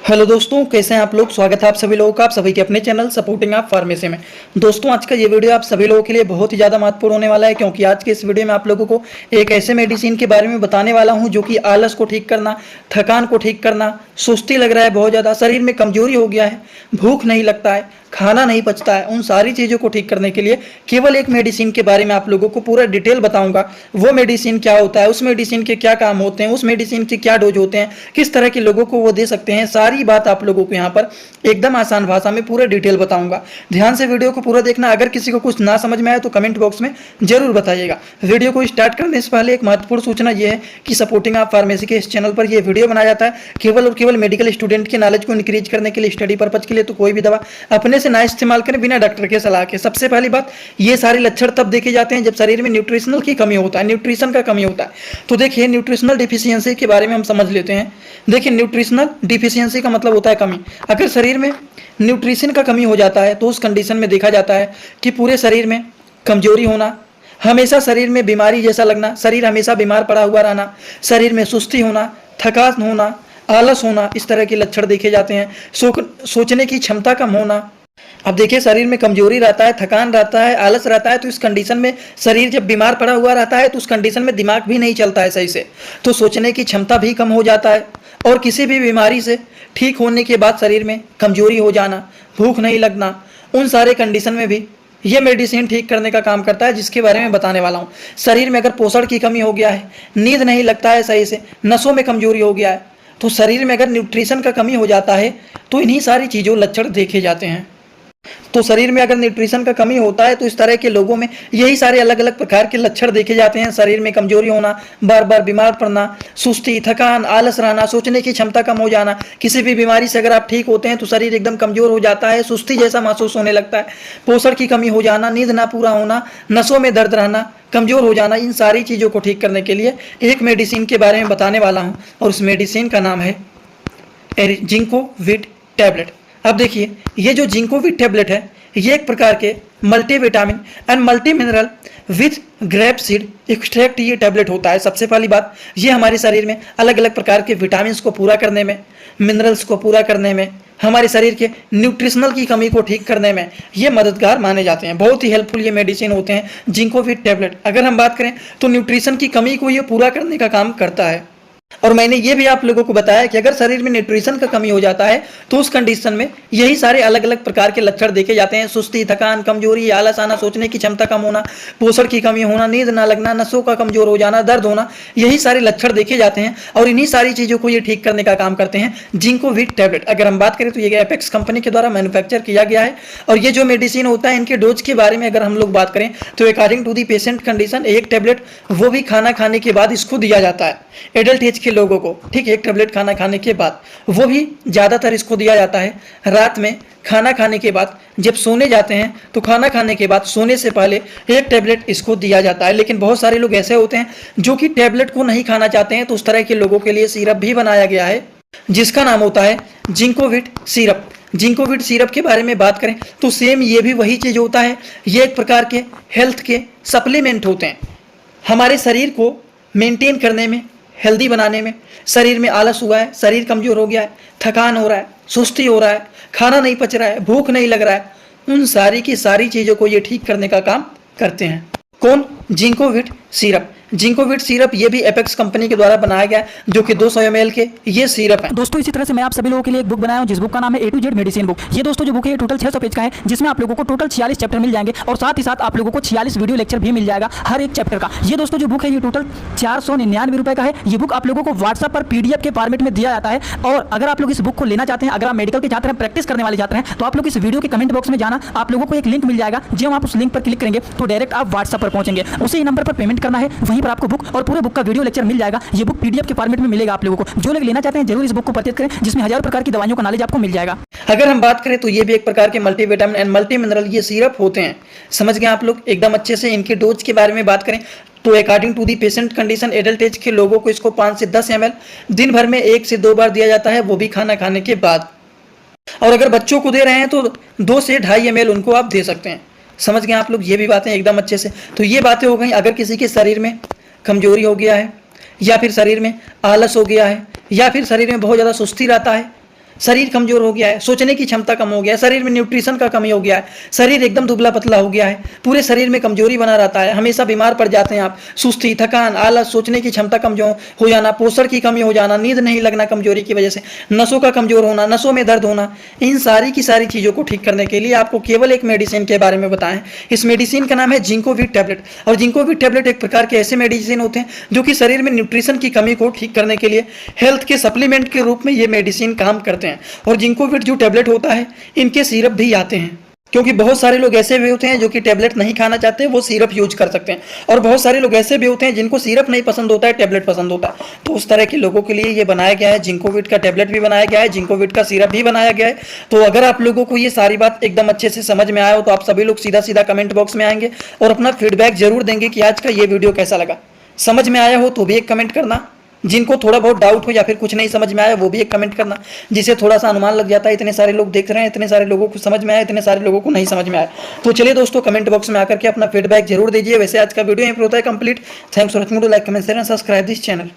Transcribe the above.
Hello दोस्तों, कैसे हैं आप लोग। स्वागत है आप सभी लोगों का आप सभी के अपने चैनल सपोर्टिंग आप फार्मेसी में। दोस्तों, आज का ये वीडियो आप सभी लोगों के लिए बहुत ही ज़्यादा महत्वपूर्ण होने वाला है, क्योंकि आज के इस वीडियो में आप लोगों को एक ऐसे मेडिसिन के बारे में बताने वाला हूं जो कि आलस को ठीक करना, थकान को ठीक करना, सुस्ती लग रहा है बहुत ज़्यादा, शरीर में कमजोरी हो गया है, भूख नहीं लगता है, खाना नहीं पचता है, उन सारी चीज़ों को ठीक करने के लिए केवल एक मेडिसिन के बारे में आप लोगों को पूरा डिटेल बताऊंगा। वो मेडिसिन क्या होता है, उस मेडिसिन के क्या काम होते हैं, उस मेडिसिन के क्या डोज होते हैं, किस तरह के लोगों को वो दे सकते हैं, सारी बात आप लोगों को यहाँ पर एकदम आसान भाषा में पूरा डिटेल बताऊंगा। ध्यान से वीडियो को पूरा देखना। अगर किसी को कुछ ना समझ में आए तो कमेंट बॉक्स में जरूर बताइएगा। वीडियो को स्टार्ट करने से पहले एक महत्वपूर्ण सूचना ये है कि सपोर्टिंग आप फार्मेसी के इस चैनल पर यह वीडियो बनाया जाता है केवल और केवल मेडिकल स्टूडेंट के नॉलेज को इंक्रीज करने के लिए, स्टडी पर्पज के लिए। तो कोई भी दवा अपने से ना इस्तेमाल करें बिना डॉक्टर के सलाह के। सबसे पहली बात, ये सारे लक्षण तब देखे जाते हैं जब शरीर में न्यूट्रिशनल की कमी होता है, न्यूट्रिशन का कमी होता है। तो देखिए, न्यूट्रिशनल डिफिशियंसी के बारे में हम समझ लेते हैं। देखिए, न्यूट्रिशनल डिफिशियंसी का मतलब होता है कमी। अगर शरीर में न्यूट्रिशन का कमी हो जाता है तो उस कंडीशन में देखा जाता है कि पूरे शरीर में कमजोरी होना, हमेशा शरीर में बीमारी जैसा लगना, शरीर हमेशा बीमार पड़ा हुआ रहना, शरीर में सुस्ती होना, थकान होना, आलस होना, इस तरह के लक्षण देखे जाते हैं। सोचने की क्षमता कम होना। अब देखिए, शरीर में कमजोरी रहता है, थकान रहता है, आलस रहता है, तो इस कंडीशन में शरीर जब बीमार पड़ा हुआ रहता है तो उस कंडीशन में दिमाग भी नहीं चलता है सही से, तो सोचने की क्षमता भी कम हो जाता है। और किसी भी बीमारी से ठीक होने के बाद शरीर में कमजोरी हो जाना, भूख नहीं लगना, उन सारे कंडीशन में भी ये मेडिसिन ठीक करने का काम करता है, जिसके बारे में बताने वाला हूँ। शरीर में अगर पोषण की कमी हो गया है, नींद नहीं लगता है सही से, नसों में कमजोरी हो गया है, तो शरीर में अगर न्यूट्रिशन का कमी हो जाता है तो इन्हीं सारी चीज़ों लक्षण देखे जाते हैं। तो शरीर में अगर न्यूट्रिशन का कमी होता है तो इस तरह के लोगों में यही सारे अलग अलग प्रकार के लक्षण देखे जाते हैं। शरीर में कमजोरी होना, बार बार बीमार पड़ना, सुस्ती, थकान, आलस रहना, सोचने की क्षमता कम हो जाना। किसी भी बीमारी से अगर आप ठीक होते हैं तो शरीर एकदम कमजोर हो जाता है, सुस्ती जैसा महसूस होने लगता है, पोषण की कमी हो जाना, नींद ना पूरा होना, नसों में दर्द रहना, कमजोर हो जाना। इन सारी चीज़ों को ठीक करने के लिए एक मेडिसिन के बारे में बताने वाला हूँ, और उस मेडिसिन का नाम है जिंकोविट टैबलेट। अब देखिए, ये जो जिंकोविट टैबलेट है, ये एक प्रकार के multivitamin and multi mineral with grape seed extract ये टैबलेट होता है। सबसे पहली बात, ये हमारे शरीर में अलग अलग प्रकार के विटामिन को पूरा करने में, मिनरल्स को पूरा करने में, हमारे शरीर के न्यूट्रिशनल की कमी को ठीक करने में ये मददगार माने जाते हैं। बहुत ही हेल्पफुल ये मेडिसिन होते हैं जिंकोविट टैबलेट। अगर हम बात करें तो न्यूट्रिशन की कमी को ये पूरा करने का काम करता है। और मैंने ये भी आप लोगों को बताया कि अगर शरीर में न्यूट्रिशन का कमी हो जाता है तो उस कंडीशन में यही सारे अलग अलग प्रकार के लक्षण देखे जाते हैं। सुस्ती, थकान, कमजोरी, आलस आना, सोचने की क्षमता कम होना, पोषण की कमी होना, नींद ना लगना, नसों का कमजोर हो जाना, दर्द होना, यही सारे लक्षण देखे जाते हैं। और इन्हीं सारी चीज़ों को ये ठीक करने का काम करते हैं जिंकोविट टैबलेट। अगर हम बात करें तो ये एपेक्स कंपनी के द्वारा मैन्युफैक्चर किया गया है। और ये जो मेडिसिन होता है, इनके डोज के बारे में अगर हम लोग बात करें तो according to the patient condition एक टैबलेट वो भी खाना खाने के बाद इसको दिया जाता है एडल्ट एज के लोगों को। ठीक, एक टैबलेट खाना खाने के बाद, वो भी ज़्यादातर इसको दिया जाता है रात में खाना खाने के बाद। जब सोने जाते हैं तो खाना खाने के बाद सोने से पहले एक टैबलेट इसको दिया जाता है। लेकिन बहुत सारे लोग ऐसे होते हैं जो कि टैबलेट को नहीं खाना चाहते हैं, तो उस तरह के लोगों के लिए सिरप भी बनाया गया है जिसका नाम होता है जिंकोविट सिरप। जिंकोविट सिरप के बारे में बात करें तो सेम ये भी वही चीज़ होता है। ये एक प्रकार के हेल्थ के सप्लीमेंट होते हैं, हमारे शरीर को मेंटेन करने में, हेल्दी बनाने में। शरीर में आलस हुआ है, शरीर कमजोर हो गया है, थकान हो रहा है, सुस्ती हो रहा है, खाना नहीं पच रहा है, भूख नहीं लग रहा है, उन सारी की सारी चीज़ों को ये ठीक करने का काम करते हैं। कौन? जिंकोविट सिरप। जिंकोविट सिरप ये भी एपेक्स कंपनी के द्वारा बनाया गया है, जो कि 200 ml के ये सिरप है। दोस्तों, इसी तरह से मैं आप सभी लोगों के लिए एक बुक बनाया हूं, जिस बुक का नाम है A to Z medicine book. ये दोस्तों जो बुक है, ये टोटल 600 पेज का है, जिसमें आप लोगों को टोटल 46 चैप्टर मिल जाएंगे, और साथ ही साथ आप लोगों को 46 वीडियो लेक्चर भी मिल जाएगा हर एक चैप्टर का। ये दोस्तों जो बुक है, ये टोटल 499 रुपए का है। ये बुक आप लोगों को व्हाट्सएप पर PDF के फॉर्मेट में दिया जाता है। और अगर आप लोग इस बुक को लेना चाहते हैं, अगर आप मेडिकल के छात्र हैं, प्रैक्टिस करने वाले छात्र हैं, तो आप लोग इस वीडियो के कमेंट बॉक्स में जाना, आप लोगों को एक लिंक मिल जाएगा। जब आप उस लिंक पर क्लिक करेंगे तो डायरेक्ट आप व्हाट्सएप पर पहुंचेंगे, उसी नंबर पर पेमेंट करना है, वहीं पर आपको बुक और पूरे बुक का वीडियो लेक्चर मिल जाएगा। ये बुक PDF के फॉर्मेट में मिलेगा आप लोगों को। जो लोग लेना चाहते हैं जरूर इस बुक को परचेज करें, जिसमें हजारों प्रकार की दवाइयों का नॉलेज आपको मिल जाएगा। अगर हम बात करें तो ये भी एक प्रकार के मल्टीविटामिन एंड मल्टी मिनरल ये सिरप होते हैं। समझ गए आप लोग एकदम अच्छे से। इनके डोज के बारे में बात करें तो according to the patient condition adult age के लोगों को इसको 5 से 10 ml दिन भर में 1 से 2 बार दिया जाता है, वो भी खाना खाने के बाद। और अगर बच्चों को दे रहे हैं तो 2 से 2.5 ml उनको आप दे सकते हैं। समझ गए आप लोग ये भी बातें एकदम अच्छे से। तो ये बातें हो गई अगर किसी के शरीर में कमजोरी हो गया है, या फिर शरीर में आलस हो गया है, या फिर शरीर में बहुत ज़्यादा सुस्ती रहता है, शरीर कमजोर हो गया है, सोचने की क्षमता कम हो गया है, शरीर में न्यूट्रिशन का कमी हो गया है, शरीर एकदम दुबला पतला हो गया है, पूरे शरीर में कमजोरी बना रहता है, हमेशा बीमार पड़ जाते हैं आप, सुस्ती, थकान, आलस, सोचने की क्षमता कमजोर हो जाना, पोषण की कमी हो जाना, नींद नहीं लगना कमजोरी की वजह से, नसों का कमजोर होना, नसों में दर्द होना, इन सारी की सारी चीजों को ठीक करने के लिए आपको केवल एक मेडिसिन के बारे में बताएं। इस मेडिसिन का नाम है जिंकोविट टैबलेट। और जिंकोविट टैबलेट एक प्रकार के ऐसे मेडिसिन होते हैं जो कि शरीर में न्यूट्रिशन की कमी को ठीक करने के लिए हेल्थ के सप्लीमेंट के रूप में ये मेडिसिन काम करते हैं। और जिंकोविट जो टैबलेट होता है, इनके सिरप भी आते हैं, क्योंकि बहुत सारे लोग ऐसे भी होते हैं जो कि टैबलेट नहीं खाना चाहते, वो सिरप यूज कर सकते हैं। और बहुत सारे लोग ऐसे भी होते हैं जिनको सिरप नहीं पसंद होता है, टैबलेट पसंद होता है। तो उस तरह के लोगों के लिए ये बनाया गया है, जिंकोविट का टैबलेट भी बनाया गया है, जिंकोविट का सिरप भी बनाया गया है। तो अगर आप लोगों को ये सारी बात एकदम अच्छे से समझ में आया हो तो आप सभी लोग सीधा सीधा कमेंट बॉक्स में आएंगे और अपना फीडबैक जरूर देंगे कि आज का ये वीडियो कैसा लगा। समझ में आया हो तो भी एक कमेंट करना, जिनको थोड़ा बहुत डाउट हो या फिर कुछ नहीं समझ में आया वो भी एक कमेंट करना, जिससे थोड़ा सा अनुमान लग जाता है इतने सारे लोग देख रहे हैं, इतने सारे लोगों को समझ में आया, इतने सारे लोगों को नहीं समझ में आया। तो चलिए दोस्तों, कमेंट बॉक्स में आकर के अपना फीडबैक जरूर दीजिए। वैसे आज का वीडियो यहीं पर होता है complete. Thanks for watching, like comment share and subscribe this channel.